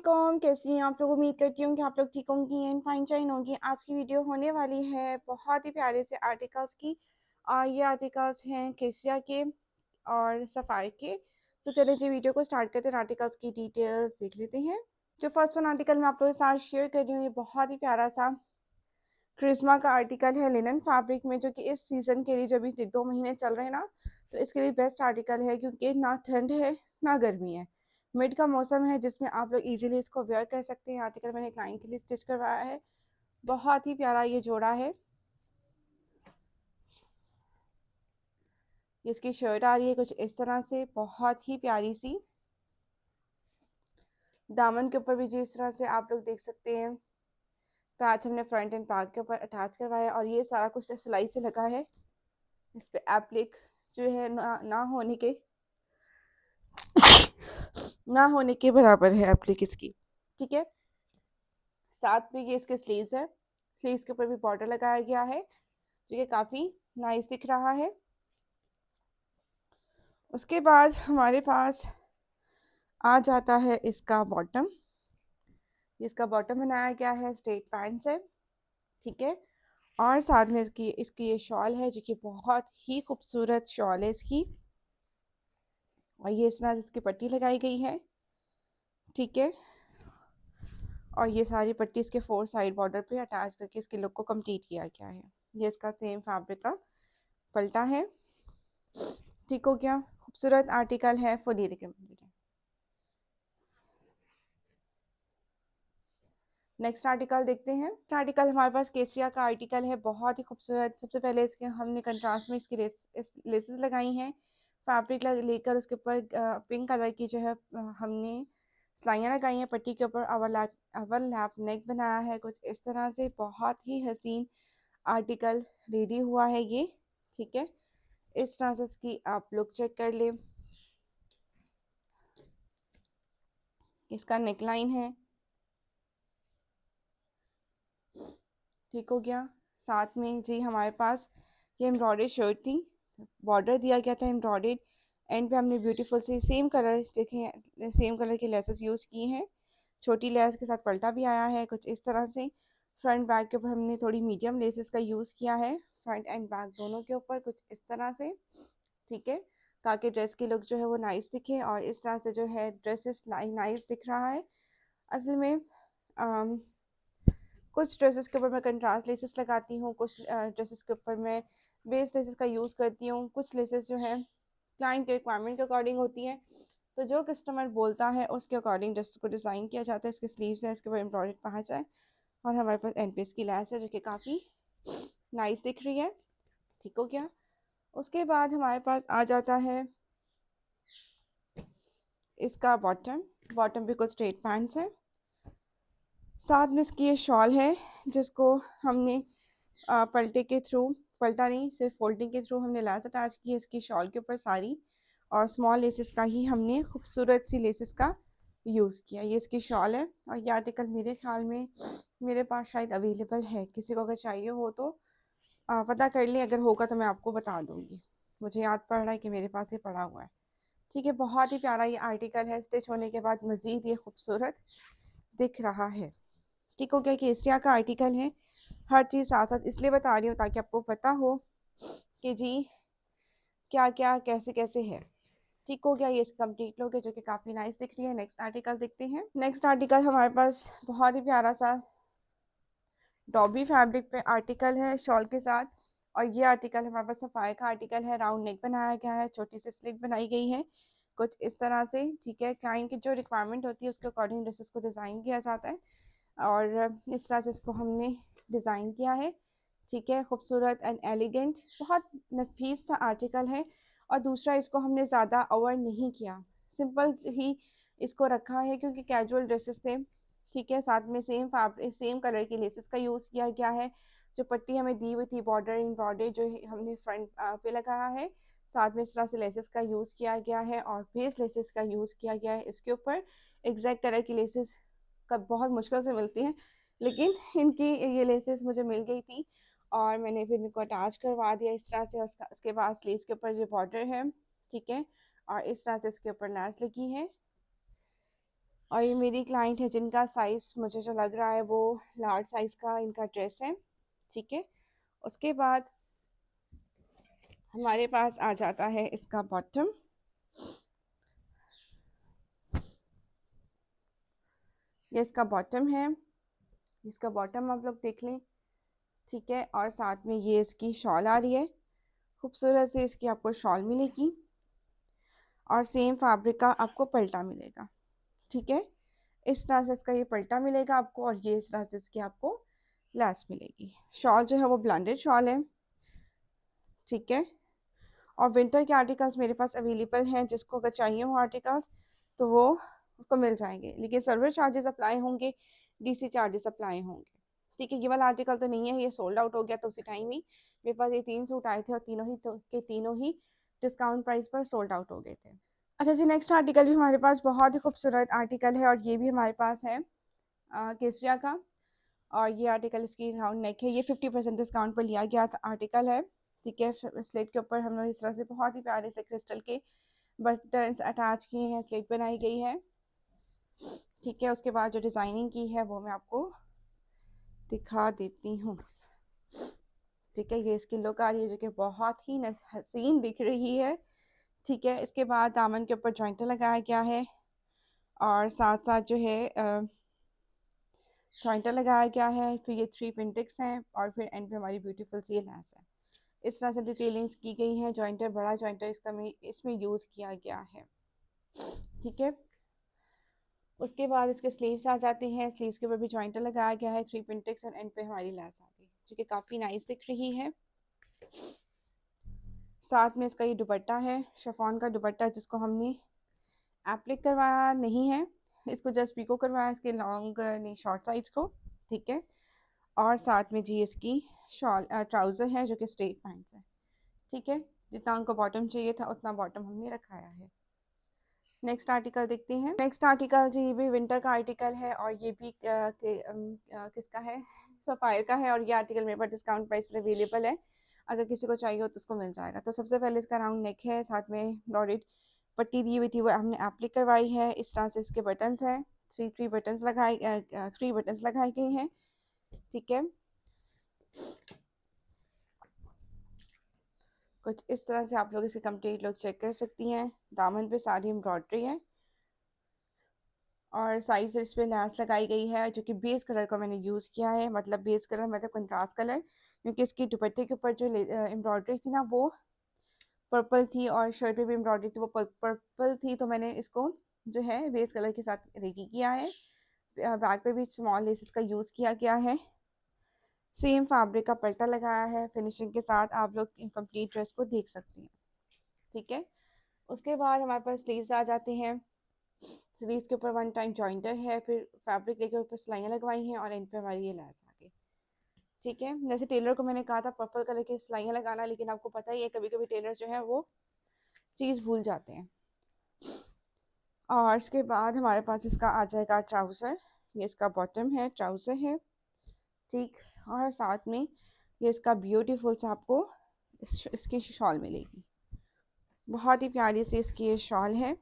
कौन कैसी हैं आप लोग। उम्मीद करती हूँ कि आप लोग ठीक होंगी एंड फाइन चाइन होंगी। आज की वीडियो होने वाली है बहुत ही प्यारे से आर्टिकल्स की। और ये आर्टिकल्स हैं केशिया के और सफारी के। तो चलिए जी वीडियो को स्टार्ट करते हैं। आर्टिकल्स की डिटेल्स देख लेते हैं। जो फर्स्ट वन आर्टिकल मैं आप लोगों के साथ शेयर कर रही हूँ, ये बहुत ही प्यारा सा क्रिस्मा का आर्टिकल है लिनन फैब्रिक में, जो कि इस सीजन के लिए जो भी 2 महीने चल रहे हैं ना, तो इसके लिए बेस्ट आर्टिकल है क्योंकि ना ठंड है ना गर्मी है, मिड का मौसम है जिसमें आप लोग इजीली इसको वेयर कर सकते हैं। आर्टिकल मैंने क्लाइंट के लिए स्टिच करवाया है। बहुत ही प्यारा ये जोड़ा है। इसकी शर्ट आ रही है कुछ इस तरह से, बहुत ही प्यारी सी। दामन के ऊपर भी जिस तरह से आप लोग देख सकते हैं, पैच हमने फ्रंट एंड बैक के ऊपर अटैच करवाया और ये सारा कुछ सिलाई से लगा है। इस पे एप्लिक जो है ना होने के बराबर है एप्लिक इसकी। ठीक है, साथ में ये इसके स्लीव्स है। स्लीव्स के ऊपर भी बॉर्डर लगाया गया है जो कि काफ़ी नाइस दिख रहा है। उसके बाद हमारे पास आ जाता है इसका बॉटम। इसका बॉटम बनाया गया है स्ट्रेट पैंट से। ठीक है, और साथ में इसकी इसकी ये शॉल है जो कि बहुत ही खूबसूरत शॉल है इसकी। और ये इस तरह से इसकी पट्टी लगाई गई है। ठीक है, और ये सारी पट्टी इसके 4 साइड बॉर्डर पे अटैच करके इसके लुक को कंप्लीट किया गया है। ये इसका सेम फैब्रिक का पल्टा है। ठीक हो गया, खूबसूरत आर्टिकल है, फुली रिकमेंडेड है। नेक्स्ट आर्टिकल देखते हैं। आर्टिकल हमारे पास केसरिया का आर्टिकल है, बहुत ही खूबसूरत। सबसे पहले इसके हमने कंट्रास्ट में इसकी लेसेस लगाई हैं। फैब्रिक लेकर उसके ऊपर पिंक कलर की जो है हमने सिलाइयाँ लगाई हैं पट्टी के ऊपर। ओवरलैप नेक बनाया है कुछ इस तरह से। बहुत ही हसीन आर्टिकल रेडी हुआ है ये। ठीक है, इस तरह से इसकी आप लुक चेक कर ले। इसका नेकलाइन है। ठीक हो गया, साथ में जी हमारे पास ये एम्ब्रॉयडर्ड शर्ट थी, बॉर्डर दिया गया था एम्ब्रॉयडर्ड। एंड पे हमने ब्यूटीफुल से सेम कलर देखें, सेम कलर के लेसेस यूज़ किए हैं। छोटी लेस के साथ पल्टा भी आया है कुछ इस तरह से। फ्रंट बैक के ऊपर हमने थोड़ी मीडियम लेसेस का यूज़ किया है, फ्रंट एंड बैक दोनों के ऊपर कुछ इस तरह से। ठीक है, ताकि ड्रेस की लुक जो है वो नाइस दिखे और इस तरह से जो है ड्रेसेस नाइस दिख रहा है। असल में कुछ ड्रेसेस के ऊपर मैं कंट्रास्ट लेसेस लगाती हूँ, कुछ ड्रेसेस के ऊपर मैं बेस लेसेस का यूज़ करती हूँ। कुछ लेसेस जो है क्लाइंट के रिक्वायरमेंट के अकॉर्डिंग होती हैं, तो जो कस्टमर बोलता है उसके अकॉर्डिंग ड्रेस को डिज़ाइन किया जाता है। इसके स्लीव्स है, इसके ऊपर एम्ब्रॉयडर्ड पहुँचा है और हमारे पास एंड पे इसकी लैस है जो कि काफ़ी नाइस दिख रही है। ठीक हो गया, उसके बाद हमारे पास आ जाता है इसका बॉटम। बॉटम भी कुछ स्ट्रेट पैंट्स है, साथ में इसकी ये शॉल है जिसको हमने पलटे के थ्रू, पलटा नहीं सिर्फ फोल्डिंग के थ्रू हमने लेस अटैच की है इसकी शॉल के ऊपर सारी। और स्मॉल लेसेस का ही हमने खूबसूरत सी लेसेस का यूज़ किया। ये इसकी शॉल है और ये आर्टिकल मेरे ख्याल में मेरे पास शायद अवेलेबल है, किसी को अगर चाहिए हो तो पता कर लें, अगर होगा तो मैं आपको बता दूँगी। मुझे याद पड़ रहा है कि मेरे पास ये पड़ा हुआ है। ठीक है, बहुत ही प्यारा ये आर्टिकल है, स्टिच होने के बाद मज़ीद ये खूबसूरत दिख रहा है। ठीक हो गया, कि एशिया का आर्टिकल है। हर चीज़ साथ साथ इसलिए बता रही हूँ ताकि आपको पता हो कि जी क्या क्या कैसे कैसे है। ठीक हो गया, ये कंप्लीट हो गया जो कि काफ़ी नाइस दिख रही है। नेक्स्ट आर्टिकल देखते हैं। नेक्स्ट आर्टिकल हमारे पास बहुत ही प्यारा सा डॉबी फैब्रिक पे आर्टिकल है शॉल के साथ। और ये आर्टिकल हमारे पास सफाई का आर्टिकल है, राउंड नेक बनाया गया है, छोटी सी स्लिट बनाई गई है कुछ इस तरह से। ठीक है, क्लाइंट की जो रिक्वायरमेंट होती है उसके अकॉर्डिंग ड्रेसेस को डिज़ाइन किया जाता है और इस तरह से इसको हमने डिज़ाइन किया है। ठीक है, खूबसूरत एंड एलिगेंट, बहुत नफीस सा आर्टिकल है। और दूसरा, इसको हमने ज़्यादा ओवर नहीं किया, सिंपल ही इसको रखा है क्योंकि कैजुअल ड्रेसेस थे। ठीक है, साथ में सेम फैब्रिक सेम कलर की लेसेस का यूज़ किया गया है। जो पट्टी हमें दी हुई थी बॉर्डर एम्ब्रॉयडरी जो हमने फ्रंट पे लगाया है, साथ में इस तरह से लेसेस का यूज़ किया गया है और बेस लेसेस का यूज़ किया गया है इसके ऊपर। एग्जैक्ट कलर की लेसेस का बहुत मुश्किल से मिलती हैं, लेकिन इनकी ये लेसेस मुझे मिल गई थी और मैंने फिर इनको अटैच करवा दिया इस तरह से। उसके बाद स्लीव्स के ऊपर ये बॉर्डर है। ठीक है, और इस तरह से इसके ऊपर लैस लगी है। और ये मेरी क्लाइंट है जिनका साइज़ मुझे जो लग रहा है वो लार्ज साइज़ का इनका ड्रेस है। ठीक है, उसके बाद हमारे पास आ जाता है इसका बॉटम। ये इसका बॉटम है, इसका बॉटम आप लोग देख लें। ठीक है, और साथ में ये इसकी शॉल आ रही है, खूबसूरत से इसकी आपको शॉल मिलेगी और सेम फैब्रिक का आपको पल्टा मिलेगा। ठीक है, इस तरह से इसका ये पल्टा मिलेगा आपको और ये इस तरह से इसकी आपको लैस मिलेगी। शॉल जो है वो ब्लेंडेड शॉल है। ठीक है, और विंटर के आर्टिकल्स मेरे पास अवेलेबल हैं, जिसको अगर चाहिए हो आर्टिकल्स तो वो उसको मिल जाएंगे, लेकिन सर्विस चार्जेस अप्लाई होंगे, डीसी चार्जेस अप्लाई होंगे। ठीक है, ये वाला आर्टिकल तो नहीं है, ये सोल्ड आउट हो गया तो उसी टाइम ही मेरे पास ये 3 सूट आए थे और तीनों ही डिस्काउंट प्राइस पर सोल्ड आउट हो गए थे। अच्छा जी, नेक्स्ट आर्टिकल भी हमारे पास बहुत ही खूबसूरत आर्टिकल है और ये भी हमारे पास है केसरिया का। और ये आर्टिकल इसकी राउंड नेक है, ये 50% डिस्काउंट पर लिया गया था आर्टिकल है। ठीक है, स्लेट के ऊपर हमने इस तरह से बहुत ही प्यारे से क्रिस्टल के बटन्स अटैच किए हैं, स्लेट बनाई गई है। ठीक है, उसके बाद जो डिज़ाइनिंग की है वो मैं आपको दिखा देती हूँ। ठीक है, ये इसकी लुक आ रही है जो कि बहुत ही हसीन दिख रही है। ठीक है, इसके बाद दामन के ऊपर जॉइंटर लगाया गया है और साथ साथ जो है जॉइंटर लगाया गया है, फिर ये 3 पिंटिक्स हैं और फिर एंड पे हमारी ब्यूटीफुल सी लैस है। इस तरह से डिटेलिंग्स की गई हैं। जॉइंटर बड़ा जॉइंटर इसमें यूज़ किया गया है। ठीक है, उसके बाद इसके स्लीव्स आ जाते हैं, स्लीव्स के ऊपर भी जॉइंटर लगाया गया है, 3 पिंटिक्स और एंड पे हमारी लैस आ गई जो कि काफ़ी नाइस दिख रही है। साथ में इसका ये दुपट्टा है, शिफॉन का दुपट्टा, जिसको हमने एप्लिक करवाया नहीं है, इसको जस्ट पीको करवाया इसके लॉन्ग नहीं शॉर्ट साइज को। ठीक है, और साथ में जी इसकी शॉल ट्राउज़र है जो कि स्ट्रेट पैंट्स है। ठीक है, जितना उनको बॉटम चाहिए था उतना बॉटम हमने रखाया है। नेक्स्ट आर्टिकल देखते हैं। नेक्स्ट आर्टिकल जी ये भी विंटर का आर्टिकल है और ये भी किसका है, सफ़ायर का है और ये आर्टिकल मेरे पास डिस्काउंट प्राइस पर अवेलेबल है, अगर किसी को चाहिए हो तो उसको मिल जाएगा। तो सबसे पहले इसका राउंड नेक है, साथ में ब्रॉडेड पट्टी दी हुई थी वो हमने एप्लिक करवाई है। इस तरह से इसके बटन्स हैं, थ्री बटन्स लगाए गए हैं। ठीक है, कुछ इस तरह से आप लोग इसकी कंप्लीट लुक चेक कर सकती हैं। दामन पे सारी एम्ब्रॉयडरी है और साइड से इस पर लैस लगाई गई है जो कि बेस कलर का मैंने यूज़ किया है, मतलब बेस कलर मतलब कंट्रास्ट कलर, क्योंकि इसकी दुपट्टे के ऊपर जो एम्ब्रॉयडरी थी ना वो पर्पल थी और शर्ट पे भी एम्ब्रॉयडरी थी वो पर्पल थी, तो मैंने इसको जो है बेस कलर के साथ रेकी किया है। बैक पे भी स्मॉल लेसेस का यूज़ किया गया है, सेम फैब्रिक का पल्टा लगाया है। फिनिशिंग के साथ आप लोग कंप्लीट ड्रेस को देख सकते हैं। ठीक है, उसके बाद हमारे पास स्लीव्स आ जाते हैं। स्लीव्स के ऊपर 1 टाइम जॉइंटर है, फिर फैब्रिक लेके ऊपर सिलाइयाँ लगवाई हैं और इन पे हमारी ये लैस आ गई। ठीक है, जैसे टेलर को मैंने कहा था पर्पल कलर की सिलाइयाँ लगाना, लेकिन आपको पता ही है कभी कभी टेलर जो है वो चीज़ भूल जाते हैं। और इसके बाद हमारे पास इसका आ जाएगा ट्राउज़र, ये इसका बॉटम है, ट्राउज़र है। ठीक, और साथ में ये इसका ब्यूटीफुल सा आपको इसकी शॉल मिलेगी, बहुत ही प्यारी सी इसकी ये शॉल है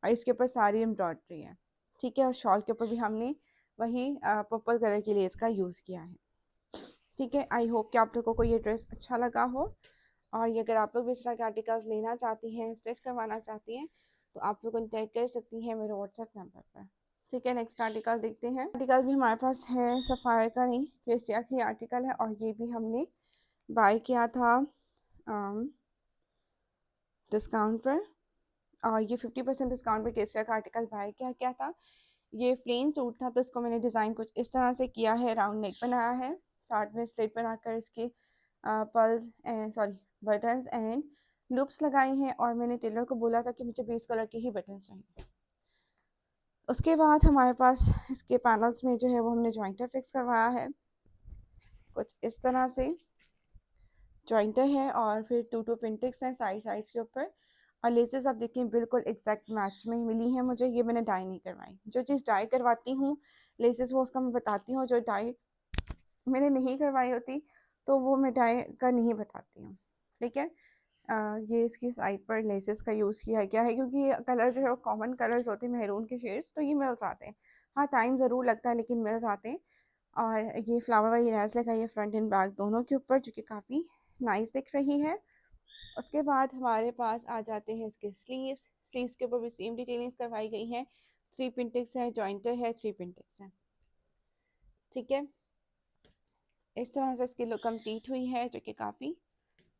और इसके ऊपर सारी एम्ब्रॉयडरी है। ठीक है, और शॉल के ऊपर भी हमने वही पर्पल कलर के लिए इसका यूज़ किया है। ठीक है, आई होप कि आप लोगों को ये ड्रेस अच्छा लगा हो और ये अगर आप लोग भी इस तरह के आर्टिकल्स लेना चाहती हैं, स्टिच करवाना चाहती हैं, तो आप लोग कॉन्टैक्ट कर सकती हैं मेरे व्हाट्सएप नंबर पर। ठीक है, नेक्स्ट आर्टिकल देखते हैं। आर्टिकल भी हमारे पास है, सफ़ायर का नहीं क्रिस्टिया की आर्टिकल है और ये भी हमने बाय किया था डिस्काउंट पर और ये 50% डिस्काउंट पर केसरिया का आर्टिकल बाय किया क्या था। ये प्लेन सूट था तो इसको मैंने डिज़ाइन कुछ इस तरह से किया है, राउंड नेक बनाया है, साथ में स्लिट बनाकर इसकी pulse and sorry buttons and loops लगाए हैं और मैंने टेलर को बोला था कि मुझे बेस कलर के ही बटन्स चाहिए। उसके बाद हमारे पास इसके पैनल्स में जो है वो हमने जॉइंटर फिक्स करवाया है, कुछ इस तरह से जॉइंटर है और फिर 2 पिंटिक्स हैं साइड्स के ऊपर और लेसेस आप देखें बिल्कुल एग्जैक्ट मैच में मिली है मुझे, ये मैंने डाई नहीं करवाई। जो चीज़ डाई करवाती हूँ लेसेस वो उसका मैं बताती हूँ, जो डाई मैंने नहीं करवाई होती तो वो मैं डाई का नहीं बताती हूँ। ठीक है, ये इसकी साइड पर लेसेस का यूज़ किया गया है, क्योंकि ये कलर जो है वो कॉमन कलर्स होते हैं मेहरून के शेड्स, तो ये मिल जाते हैं। हाँ, टाइम ज़रूर लगता है लेकिन मिल जाते हैं। और ये फ्लावर वाली लेस लगाई है फ्रंट एंड बैक दोनों के ऊपर, जो कि काफ़ी नाइस दिख रही है। उसके बाद हमारे पास आ जाते हैं इसके स्लीव्स। स्लीव्स के ऊपर भी सेम डिटेलिंग्स करवाई गई हैं। 3 पिन है, जॉइंटर है, 3 पिन है। ठीक है, इस तरह से इसकी लुक कंप्लीट हुई है, जो कि काफ़ी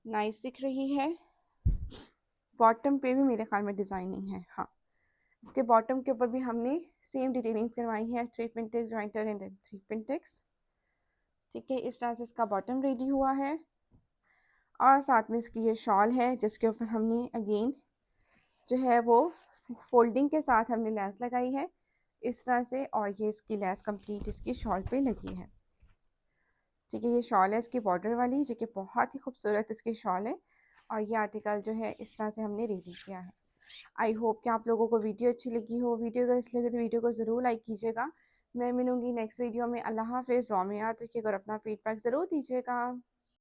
नाइस दिख रही है। बॉटम पे भी मेरे ख्याल में डिज़ाइनिंग है, हाँ। इसके बॉटम के ऊपर भी हमने सेम डिटेलिंग करवाई है, 3 पिन जॉइंटर एंड 3 पिन। ठीक है, इस तरह से इसका बॉटम रेडी हुआ है। और साथ में इसकी ये शॉल है, जिसके ऊपर हमने अगेन जो है वो फोल्डिंग के साथ हमने लेस लगाई है इस तरह से, और ये इसकी लेस कंप्लीट इसकी शॉल पे लगी है। ठीक है, ये शॉल है इसकी बॉर्डर वाली, जो कि बहुत ही खूबसूरत इसकी शॉल है। और ये आर्टिकल जो है इस तरह से हमने रेडी किया है। आई होप कि आप लोगों को वीडियो अच्छी लगी हो। वीडियो अगर अच्छी लगे तो वीडियो को ज़रूर लाइक कीजिएगा। मैं मिलूंगी नेक्स्ट वीडियो में। अल्लाह हाफिज़। दुआ में याद रखिएगा और अपना फीडबैक ज़रूर दीजिएगा।